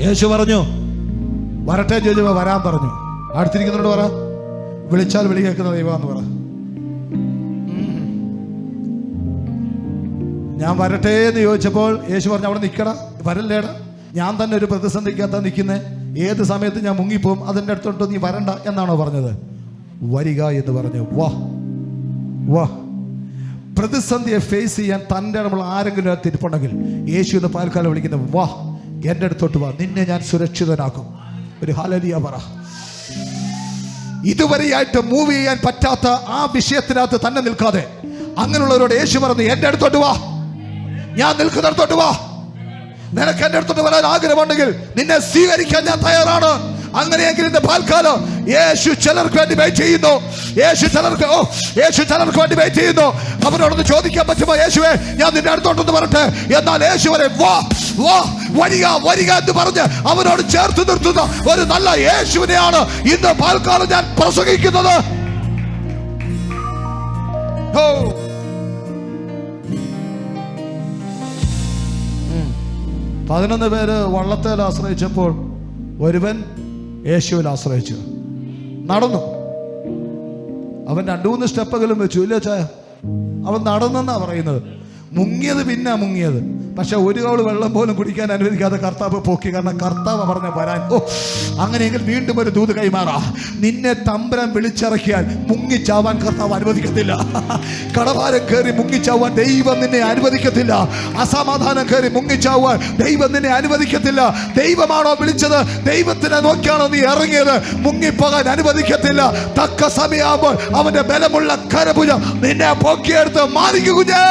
യേശു പറഞ്ഞു വരട്ടെ ചോദിച്ചപ്പോ വരാൻ പറഞ്ഞു. അടുത്തിരിക്കുന്നവരോട് പറ, വിളിച്ചാൽ വിളി കേൾക്കുന്ന ദൈവമെന്ന് പറ. ഞാൻ വരട്ടെ എന്ന് ചോദിച്ചപ്പോൾ യേശു പറഞ്ഞു അവിടെ നിൽക്കടാ, വരല്ലേടാ, ഞാൻ തന്നെ ഒരു പ്രതിസന്ധിക്കകത്താ നിൽക്കുന്നേ, ഏത് സമയത്ത് ഞാൻ മുങ്ങിപ്പോവും, അതിൻ്റെ അടുത്തോട്ട് നീ വരണ്ട എന്നാണോ പറഞ്ഞത്? വരിക എന്ന് പറഞ്ഞു. വാ വാ. പ്രതിസന്ധിയെ ഫേസ് ചെയ്യാൻ തൻ്റെ നമ്മൾ ആരെങ്കിലും തിരിപ്പുണ്ടെങ്കിൽ യേശു എന്ന് പാൽക്കാലം വിളിക്കുന്നത്, വാ എൻ്റെ അടുത്തോട്ട് വാ, നിന്നെ ഞാൻ സുരക്ഷിതനാക്കും. ഒരു ഹല്ലേലൂയ പറ. ഇതുവരെയായിട്ട് മൂവ് ചെയ്യാൻ പറ്റാത്ത ആ വിഷയത്തിനകത്ത് തന്നെ നിൽക്കാതെ അങ്ങനെയുള്ളവരോട് യേശു പറഞ്ഞു, എൻ്റെ അടുത്തോട്ട് വാ, ഞാൻ നിൽക്കുന്നിടത്തോട്ട് വാ. നിനക്ക് എൻ്റെ അടുത്തോട്ട് വരാൻ ആഗ്രഹമുണ്ടെങ്കിൽ നിന്നെ സ്വീകരിക്കാൻ ഞാൻ തയ്യാറാണ്. അങ്ങനെയെങ്കിൽ ഇന്ന് പാൽക്കാലം യേശു ചിലർക്ക് വേണ്ടി വെയിറ്റ് ചെയ്യുന്നു. യേശു ചിലർക്ക് വേണ്ടി വെയിറ്റ് ചെയ്യുന്നു. അവരോടൊന്ന് ചോദിക്കാൻ പറ്റുമോ, യേശുവേ ഞാൻ നിന്റെ അടുത്തോട്ടൊന്ന് വരട്ടെ? എന്നാൽ യേശു വരെ വാ വാ വരിക വരിക എന്ന് പറഞ്ഞ് അവരോട് ചേർത്ത് നിർത്തുന്ന ഒരു നല്ല യേശുവിനെയാണ് ഇന്ന് പാൽക്കാലം ഞാൻ പ്രസംഗിക്കുന്നത്. 11 പേര് വള്ളത്തേൽ ആശ്രയിച്ചപ്പോൾ ഒരുവൻ യേശുവിൽ ആശ്രയിച്ചു നടന്നു. അവൻ 2-3 സ്റ്റെപ്പെങ്കിലും വെച്ചു. ഇല്ല ചായ, അവൻ നടന്നെന്നാ പറയുന്നത്. മുങ്ങിയത് പിന്നെ മുങ്ങിയത്, പക്ഷെ ഒരു കവള് വെള്ളം പോലും കുടിക്കാൻ അനുവദിക്കാതെ കർത്താവ് പോക്കി. കാരണം കർത്താവ് പറഞ്ഞ വരാൻ. അങ്ങനെയെങ്കിൽ വീണ്ടും ഒരു ദൂത് കൈമാറാ. നിന്നെ തമ്പുരാൻ വിളിച്ചിറക്കിയാൽ മുങ്ങിച്ചാവാൻ കർത്താവ് അനുവദിക്കത്തില്ല. കടഭാരം കയറി മുങ്ങിച്ചാവാൻ ദൈവം നിന്നെ അനുവദിക്കത്തില്ല. അസമാധാനം കയറി മുങ്ങിച്ചാവാൻ ദൈവം നിന്നെ അനുവദിക്കത്തില്ല. ദൈവമാണോ വിളിച്ചത്, ദൈവത്തിനെ നോക്കിയാണോ നീ ഇറങ്ങിയത്, മുങ്ങിപ്പോകാൻ അനുവദിക്കത്തില്ല. തക്ക സമയമാകുമ്പോൾ അവന്റെ ബലമുള്ള കരഭുജം നിന്നെ പൊക്കിയെടുത്ത് മാറിക്കു കുഞ്ഞേ.